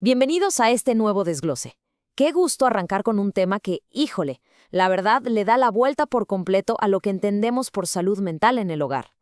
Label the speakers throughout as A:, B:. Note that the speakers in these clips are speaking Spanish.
A: Bienvenidos a este nuevo desglose. Qué gusto arrancar con un tema que, híjole, la verdad le da la vuelta por completo a lo que entendemos por salud mental en el hogar.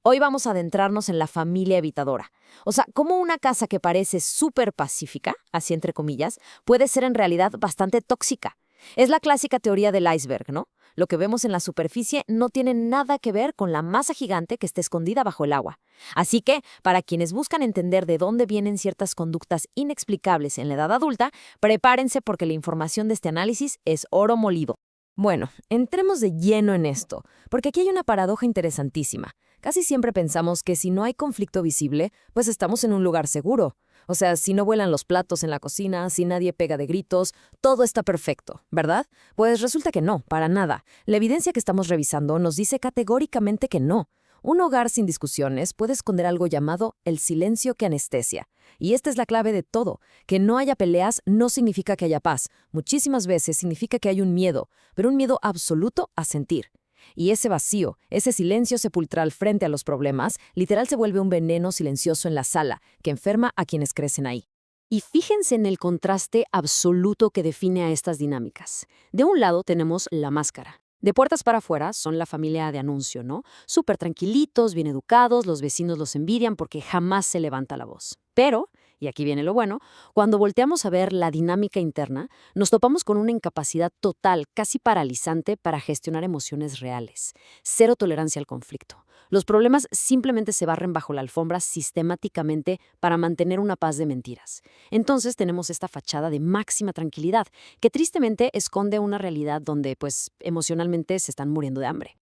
A: Hoy vamos a adentrarnos en la familia evitadora. O sea, cómo una casa que parece súper pacífica, así entre comillas, puede ser en realidad bastante tóxica. Es la clásica teoría del iceberg, ¿no? Lo que vemos en la superficie no tiene nada que ver con la masa gigante que está escondida bajo el agua. Así que, para quienes buscan entender de dónde vienen ciertas conductas inexplicables en la edad adulta, prepárense porque la información de este análisis es oro molido. Bueno, entremos de lleno en esto, porque aquí hay una paradoja interesantísima. Casi siempre pensamos que si no hay conflicto visible, pues estamos en un lugar seguro. O sea, si no vuelan los platos en la cocina, si nadie pega de gritos, todo está perfecto, ¿verdad? Pues resulta que no, para nada. La evidencia que estamos revisando nos dice categóricamente que no. Un hogar sin discusiones puede esconder algo llamado el silencio que anestesia. Y esta es la clave de todo. Que no haya peleas no significa que haya paz. Muchísimas veces significa que hay un miedo, pero un miedo absoluto a sentir. Y ese vacío, ese silencio sepulcral frente a los problemas, literal se vuelve un veneno silencioso en la sala, que enferma a quienes crecen ahí. Y fíjense en el contraste absoluto que define a estas dinámicas. De un lado tenemos la máscara. De puertas para afuera son la familia de anuncio, ¿no? Súper tranquilitos, bien educados, los vecinos los envidian porque jamás se levanta la voz. Pero, y aquí viene lo bueno, cuando volteamos a ver la dinámica interna, nos topamos con una incapacidad total, casi paralizante, para gestionar emociones reales. Cero tolerancia al conflicto. Los problemas simplemente se barren bajo la alfombra sistemáticamente para mantener una paz de mentiras. Entonces tenemos esta fachada de máxima tranquilidad, que tristemente esconde una realidad donde, pues, emocionalmente se están muriendo de hambre.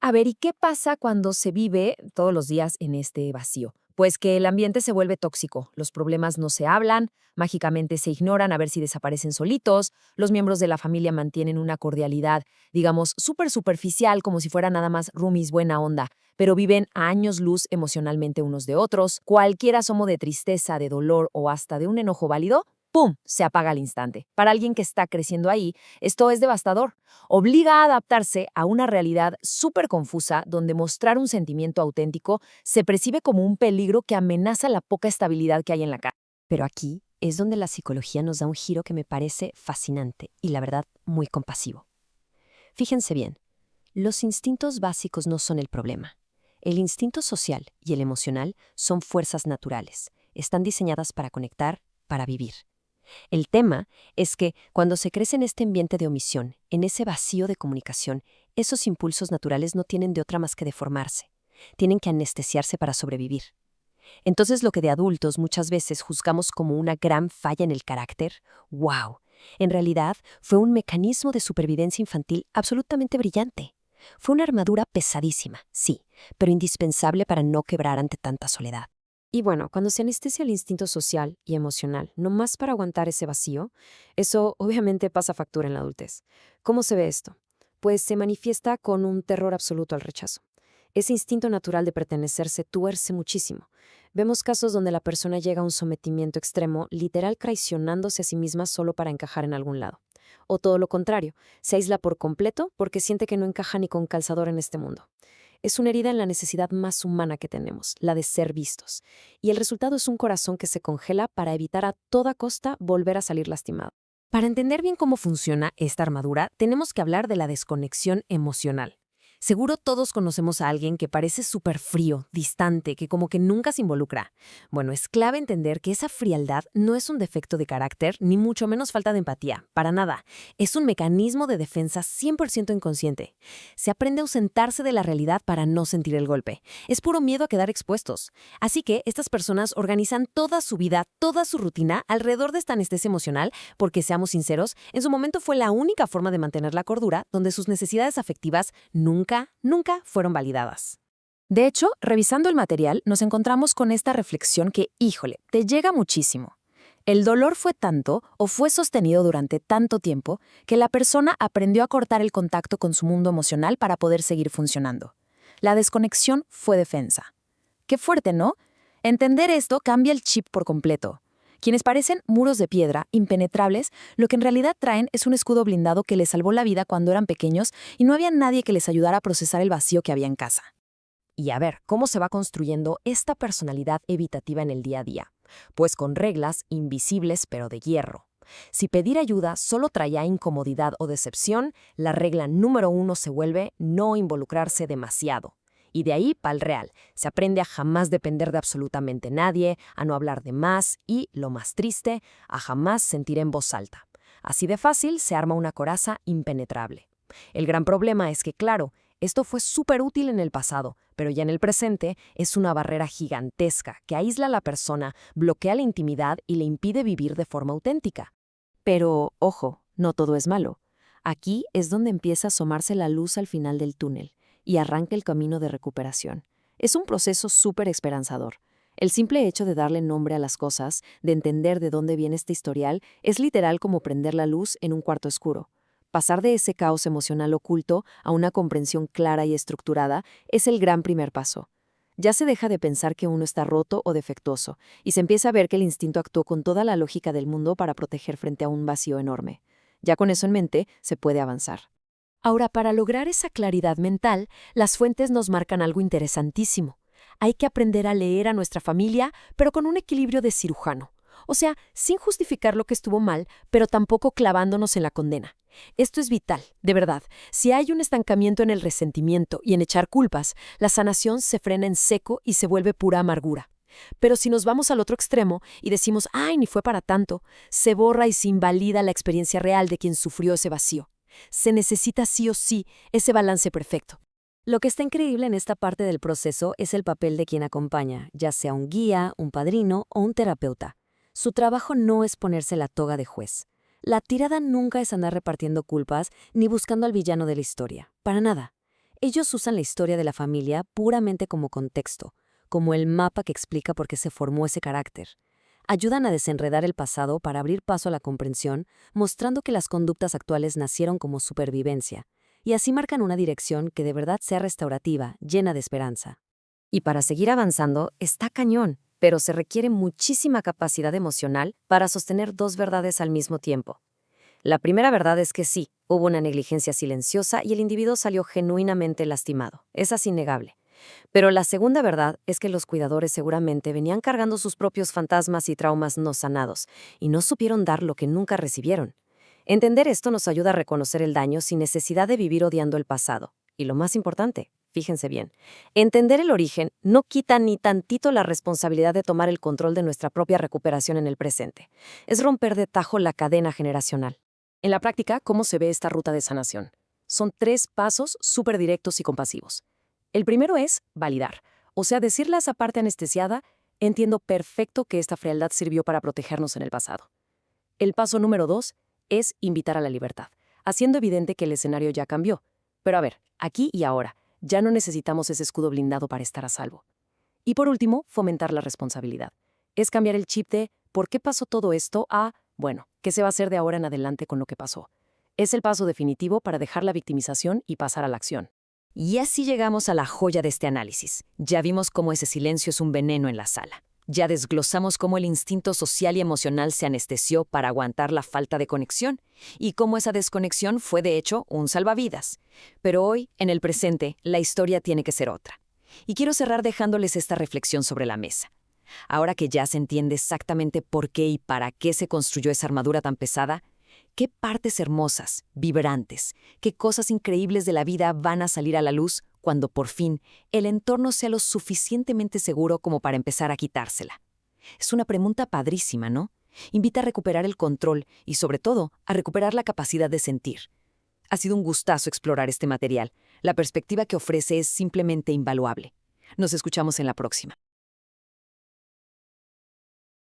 A: A ver, ¿y qué pasa cuando se vive todos los días en este vacío? Pues que el ambiente se vuelve tóxico, los problemas no se hablan, mágicamente se ignoran a ver si desaparecen solitos, los miembros de la familia mantienen una cordialidad, digamos, súper superficial, como si fuera nada más roomies buena onda, pero viven a años luz emocionalmente unos de otros, cualquier asomo de tristeza, de dolor o hasta de un enojo válido, ¡pum!, se apaga al instante. Para alguien que está creciendo ahí, esto es devastador. Obliga a adaptarse a una realidad súper confusa donde mostrar un sentimiento auténtico se percibe como un peligro que amenaza la poca estabilidad que hay en la casa.
B: Pero aquí es donde la psicología nos da un giro que me parece fascinante y, la verdad, muy compasivo. Fíjense bien, los instintos básicos no son el problema. El instinto social y el emocional son fuerzas naturales. Están diseñadas para conectar, para vivir. El tema es que cuando se crece en este ambiente de omisión, en ese vacío de comunicación, esos impulsos naturales no tienen de otra más que deformarse. Tienen que anestesiarse para sobrevivir. Entonces lo que de adultos muchas veces juzgamos como una gran falla en el carácter, ¡wow!, en realidad fue un mecanismo de supervivencia infantil absolutamente brillante. Fue una armadura pesadísima, sí, pero indispensable para no quebrar ante tanta soledad.
A: Y bueno, cuando se anestesia el instinto social y emocional, no más para aguantar ese vacío, eso obviamente pasa factura en la adultez. ¿Cómo se ve esto? Pues se manifiesta con un terror absoluto al rechazo. Ese instinto natural de pertenecer se tuerce muchísimo. Vemos casos donde la persona llega a un sometimiento extremo, literal traicionándose a sí misma solo para encajar en algún lado. O todo lo contrario, se aísla por completo porque siente que no encaja ni con calzador en este mundo. Es una herida en la necesidad más humana que tenemos, la de ser vistos. Y el resultado es un corazón que se congela para evitar a toda costa volver a salir lastimado. Para entender bien cómo funciona esta armadura, tenemos que hablar de la desconexión emocional. Seguro todos conocemos a alguien que parece súper frío, distante, que como que nunca se involucra. Bueno, es clave entender que esa frialdad no es un defecto de carácter, ni mucho menos falta de empatía, para nada. Es un mecanismo de defensa 100% inconsciente. Se aprende a ausentarse de la realidad para no sentir el golpe. Es puro miedo a quedar expuestos. Así que estas personas organizan toda su vida, toda su rutina alrededor de esta anestesia emocional, porque seamos sinceros, en su momento fue la única forma de mantener la cordura donde sus necesidades afectivas nunca fueron validadas. De hecho, revisando el material, nos encontramos con esta reflexión que, híjole, te llega muchísimo. El dolor fue tanto o fue sostenido durante tanto tiempo que la persona aprendió a cortar el contacto con su mundo emocional para poder seguir funcionando. La desconexión fue defensa. Qué fuerte, ¿no? Entender esto cambia el chip por completo. Quienes parecen muros de piedra, impenetrables, lo que en realidad traen es un escudo blindado que les salvó la vida cuando eran pequeños y no había nadie que les ayudara a procesar el vacío que había en casa. Y a ver, ¿cómo se va construyendo esta personalidad evitativa en el día a día? pues con reglas invisibles pero de hierro. Si pedir ayuda solo traía incomodidad o decepción, la regla número 1 se vuelve no involucrarse demasiado. Y de ahí pa'l real, se aprende a jamás depender de absolutamente nadie, a no hablar de más y, lo más triste, a jamás sentir en voz alta. Así de fácil se arma una coraza impenetrable. El gran problema es que, claro, esto fue súper útil en el pasado, pero ya en el presente es una barrera gigantesca que aísla a la persona, bloquea la intimidad y le impide vivir de forma auténtica. Pero, ojo, no todo es malo. Aquí es donde empieza a asomarse la luz al final del túnel y arranca el camino de recuperación. Es un proceso súper esperanzador. El simple hecho de darle nombre a las cosas, de entender de dónde viene este historial, es literal como prender la luz en un cuarto oscuro. Pasar de ese caos emocional oculto a una comprensión clara y estructurada es el gran primer paso. Ya se deja de pensar que uno está roto o defectuoso, y se empieza a ver que el instinto actuó con toda la lógica del mundo para proteger frente a un vacío enorme. Ya con eso en mente, se puede avanzar. Ahora, para lograr esa claridad mental, las fuentes nos marcan algo interesantísimo. Hay que aprender a leer a nuestra familia, pero con un equilibrio de cirujano. O sea, sin justificar lo que estuvo mal, pero tampoco clavándonos en la condena. Esto es vital, de verdad. Si hay un estancamiento en el resentimiento y en echar culpas, la sanación se frena en seco y se vuelve pura amargura. Pero si nos vamos al otro extremo y decimos, ¡ay, ni fue para tanto!, se borra y se invalida la experiencia real de quien sufrió ese vacío. Se necesita sí o sí ese balance perfecto. Lo que está increíble en esta parte del proceso es el papel de quien acompaña, ya sea un guía, un padrino o un terapeuta. Su trabajo no es ponerse la toga de juez. La tirada nunca es andar repartiendo culpas ni buscando al villano de la historia. Para nada. Ellos usan la historia de la familia puramente como contexto, como el mapa que explica por qué se formó ese carácter. Ayudan a desenredar el pasado para abrir paso a la comprensión, mostrando que las conductas actuales nacieron como supervivencia, y así marcan una dirección que de verdad sea restaurativa, llena de esperanza. Y para seguir avanzando, está cañón, pero se requiere muchísima capacidad emocional para sostener dos verdades al mismo tiempo. La primera verdad es que sí, hubo una negligencia silenciosa y el individuo salió genuinamente lastimado. Esa es innegable. Pero la segunda verdad es que los cuidadores seguramente venían cargando sus propios fantasmas y traumas no sanados, y no supieron dar lo que nunca recibieron. Entender esto nos ayuda a reconocer el daño sin necesidad de vivir odiando el pasado. Y lo más importante, fíjense bien, entender el origen no quita ni tantito la responsabilidad de tomar el control de nuestra propia recuperación en el presente. Es romper de tajo la cadena generacional. En la práctica, ¿cómo se ve esta ruta de sanación? Son 3 pasos súper directos y compasivos. El primero es validar, o sea, decirle a esa parte anestesiada, entiendo perfecto que esta frialdad sirvió para protegernos en el pasado. El paso número 2 es invitar a la libertad, haciendo evidente que el escenario ya cambió. Pero a ver, aquí y ahora, ya no necesitamos ese escudo blindado para estar a salvo. Y por último, fomentar la responsabilidad. Es cambiar el chip de ¿por qué pasó todo esto? A, bueno, ¿qué se va a hacer de ahora en adelante con lo que pasó? Es el paso definitivo para dejar la victimización y pasar a la acción. Y así llegamos a la joya de este análisis. Ya vimos cómo ese silencio es un veneno en la sala. Ya desglosamos cómo el instinto social y emocional se anestesió para aguantar la falta de conexión y cómo esa desconexión fue de hecho un salvavidas. Pero hoy, en el presente, la historia tiene que ser otra. Y quiero cerrar dejándoles esta reflexión sobre la mesa. Ahora que ya se entiende exactamente por qué y para qué se construyó esa armadura tan pesada, ¿qué partes hermosas, vibrantes, qué cosas increíbles de la vida van a salir a la luz cuando por fin el entorno sea lo suficientemente seguro como para empezar a quitársela? Es una pregunta padrísima, ¿no? Invita a recuperar el control y, sobre todo, a recuperar la capacidad de sentir. Ha sido un gustazo explorar este material. La perspectiva que ofrece es simplemente invaluable. Nos escuchamos en la próxima.